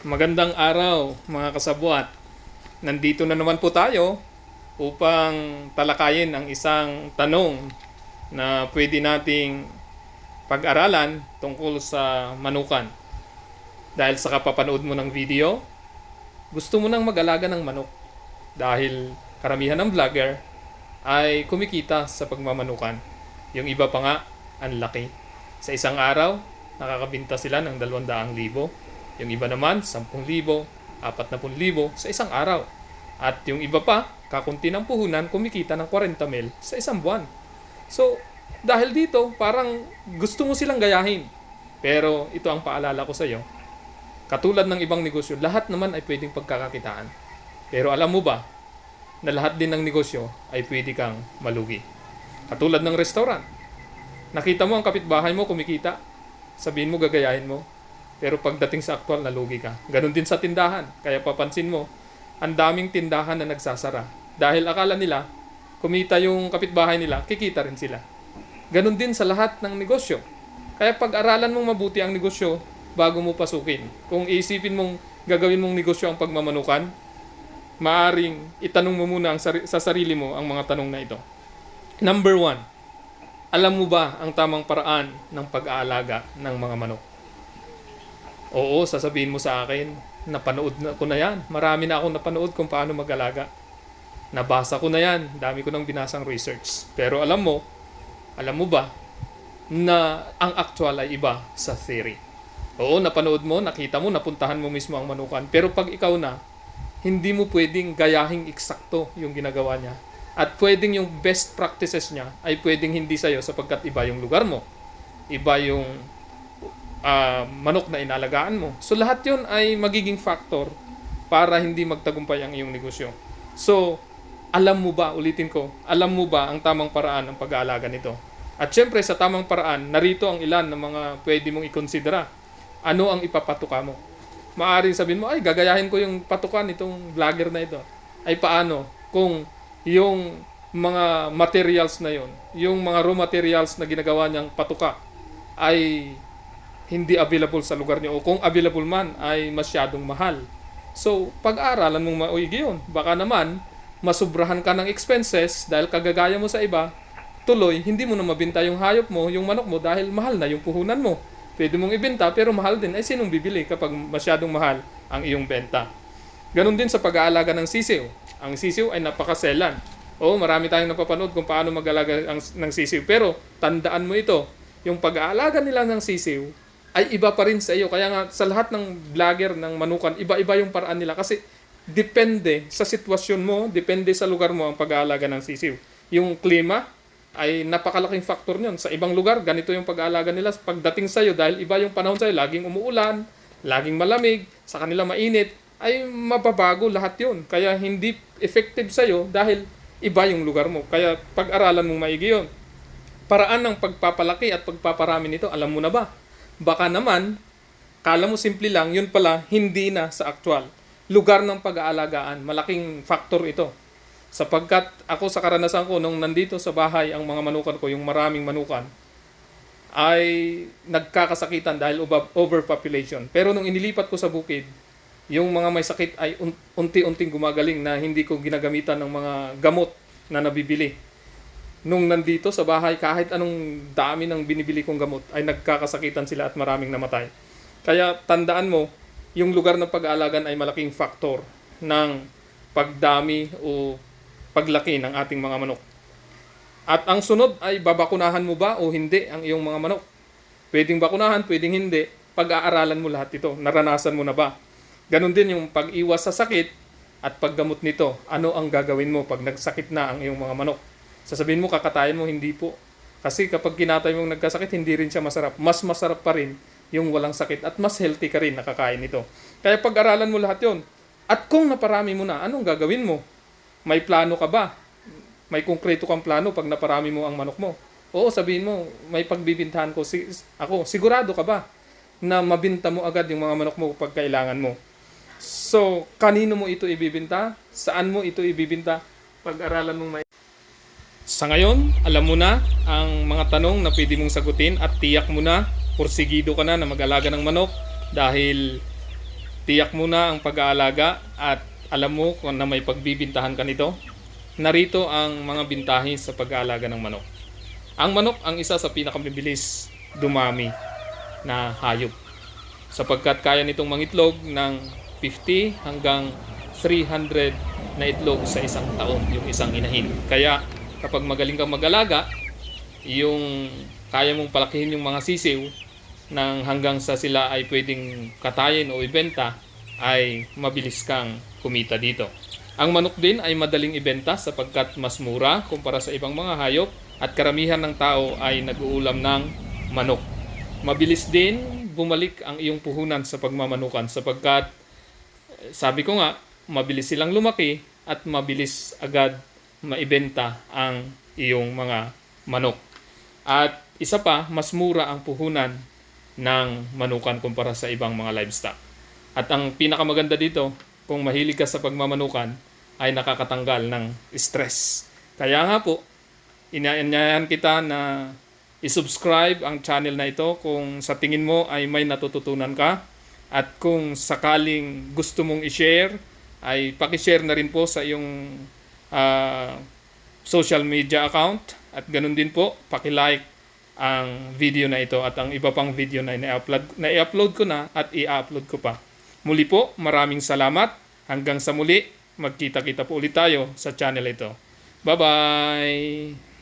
Magandang araw mga kasabwat. Nandito na naman po tayo upang talakayin ang isang tanong na pwede nating pag-aralan tungkol sa manukan. Dahil sa kapapanood mo ng video, gusto mo nang mag-alaga ng manok. Dahil karamihan ng vlogger ay kumikita sa pagmamanukan. Yung iba pa nga, ang laki. Sa isang araw, nakakabinta sila ng 200,000. Yung iba naman, 10,000, 40,000 sa isang araw. At yung iba pa, kakunti ng puhunan, kumikita ng 40,000 sa isang buwan. So, dahil dito, parang gusto mo silang gayahin. Pero ito ang paalala ko sa iyo. Katulad ng ibang negosyo, lahat naman ay pwedeng pagkakakitaan. Pero alam mo ba, na lahat din ng negosyo ay pwede kang malugi. Katulad ng restaurant. Nakita mo ang kapitbahay mo kumikita, sabihin mo gagayahin mo. Pero pagdating sa aktual, nalugi ka. Ganon din sa tindahan. Kaya papansin mo, ang daming tindahan na nagsasara. Dahil akala nila, kumita yung kapitbahay nila, kikita rin sila. Ganon din sa lahat ng negosyo. Kaya pag-aralan mong mabuti ang negosyo bago mo pasukin. Kung iisipin mong gagawin mong negosyo ang pagmamanukan, maaring itanong mo muna sa sarili mo ang mga tanong na ito. Number 1, alam mo ba ang tamang paraan ng pag-aalaga ng mga manok? Oo, sasabihin mo sa akin, napanood na ko na yan. Marami na akong napanood kung paano mag-alaga. Nabasa ko na yan, dami ko nang binasang research. Pero alam mo ba na ang actual ay iba sa theory? Oo, napanood mo, nakita mo, napuntahan mo mismo ang manukan. Pero pag ikaw na, hindi mo pwedeng gayahing eksakto yung ginagawa niya. At pwedeng yung best practices niya ay pwedeng hindi sa'yo sapagkat iba yung lugar mo. Iba yung manok na inalagaan mo. So lahat yun ay magiging factor para hindi magtagumpay ang iyong negosyo. So, alam mo ba, ulitin ko, alam mo ba ang tamang paraan ng pag-aalaga nito? At syempre sa tamang paraan, narito ang ilan ng mga pwede mong ikonsidera. Ano ang ipapatuka mo? Maaaring sabihin mo, ay gagayahin ko yung patukan itong vlogger na ito. Ay paano kung yung mga materials na yon, yung mga raw materials na ginagawa niyang patuka ay hindi available sa lugar niyo o kung available man ay masyadong mahal. So, pag-aaralan mong maigi yun. Baka naman, masubrahan ka ng expenses dahil kagagaya mo sa iba, tuloy, hindi mo na mabinta yung hayop mo, yung manok mo dahil mahal na yung puhunan mo. Pwede mong ibenta pero mahal din. Ay sinong bibili kapag masyadong mahal ang iyong benta? Ganon din sa pag-aalaga ng sisiw. Ang sisiw ay napakaselan. Oo, marami tayong napapanood kung paano mag-alaga ng sisiw. Pero tandaan mo ito, yung pag-aalaga nila ng sisiw ay iba pa rin sa iyo. Kaya nga sa lahat ng vlogger ng manukan, iba-iba yung paraan nila. Kasi depende sa sitwasyon mo, depende sa lugar mo ang pag-aalaga ng sisiw. Yung klima ay napakalaking factor nyon. Sa ibang lugar, ganito yung pag-aalaga nila. Pagdating sa iyo, dahil iba yung panahon sa iyo, laging umuulan, laging malamig, sa kanila mainit, ay mababago lahat yun. Kaya hindi effective sa iyo dahil iba yung lugar mo. Kaya pag-aralan mong maigi yun. Paraan ng pagpapalaki at pagpaparami nito, alam mo na ba? Baka naman, kala mo simple lang, yun pala, hindi na sa actual. Lugar ng pag-aalagaan, malaking factor ito. Sapagkat ako sa karanasan ko, nung nandito sa bahay ang mga manukan ko, yung maraming manukan, ay nagkakasakitan dahil overpopulation. Pero nung inilipat ko sa bukid, yung mga may sakit ay unti-unting gumagaling na hindi ko ginagamitan ng mga gamot na nabibili. Nung nandito sa bahay, kahit anong dami ng binibili kong gamot, ay nagkakasakitan sila at maraming namatay. Kaya tandaan mo, yung lugar ng pag-aalagan ay malaking faktor ng pagdami o paglaki ng ating mga manok. At ang sunod ay babakunahan mo ba o hindi ang iyong mga manok? Pwedeng bakunahan, pwedeng hindi. Pag-aaralan mo lahat ito. Naranasan mo na ba? Ganon din yung pag-iwas sa sakit at paggamot nito. Ano ang gagawin mo pag nagsakit na ang iyong mga manok? Sasabihin mo, kakatayin mo, hindi po. Kasi kapag kinatay mong nagkasakit, hindi rin siya masarap. Mas masarap pa rin yung walang sakit at mas healthy ka rin nakakain ito. Kaya pag-aralan mo lahat yon. At kung naparami mo na, anong gagawin mo? May plano ka ba? May konkreto kang plano pag naparami mo ang manok mo? Oo, sabihin mo, may pagbibintahan ko. Ako, sigurado ka ba na mabinta mo agad yung mga manok mo pag kailangan mo? So, kanino mo ito ibibinta? Saan mo ito ibibinta? Pag-aralan mong Sa ngayon, alam mo na ang mga tanong na pwede mong sagutin at tiyak mo na, porsigido ka na mag-alaga ng manok dahil tiyak mo na ang pag-aalaga at alam mo kung na may pagbibintahan ka nito, narito ang mga bintahe sa pag-aalaga ng manok. Ang manok ang isa sa pinakamabilis dumami na hayop sapagkat kaya nitong mangitlog ng 50 hanggang 300 na itlog sa isang taon, yung isang inahin. Kaya kapag magaling kang mag-alaga, yung kaya mong palakihin yung mga sisiw nang hanggang sa sila ay pwedeng katayin o ibenta, ay mabilis kang kumita dito. Ang manok din ay madaling ibenta sapagkat mas mura kumpara sa ibang mga hayop at karamihan ng tao ay nag-uulam ng manok. Mabilis din bumalik ang iyong puhunan sa pagmamanukan sapagkat sabi ko nga, mabilis silang lumaki at mabilis agad maibenta ang iyong mga manok. At isa pa, mas mura ang puhunan ng manukan kumpara sa ibang mga livestock. At ang pinakamaganda dito, kung mahilig ka sa pagmamanukan, ay nakakatanggal ng stress. Kaya nga po, inaanyayahan kita na i-subscribe ang channel na ito kung sa tingin mo ay may natututunan ka. At kung sakaling gusto mong i-share, ay paki-share na rin po sa iyong social media account. At ganun din po, paki-like ang video na ito at ang iba pang video na i-upload ko na at i-upload ko pa. Muli po, maraming salamat. Hanggang sa muli, magkita-kita po ulit tayo sa channel ito. Bye-bye!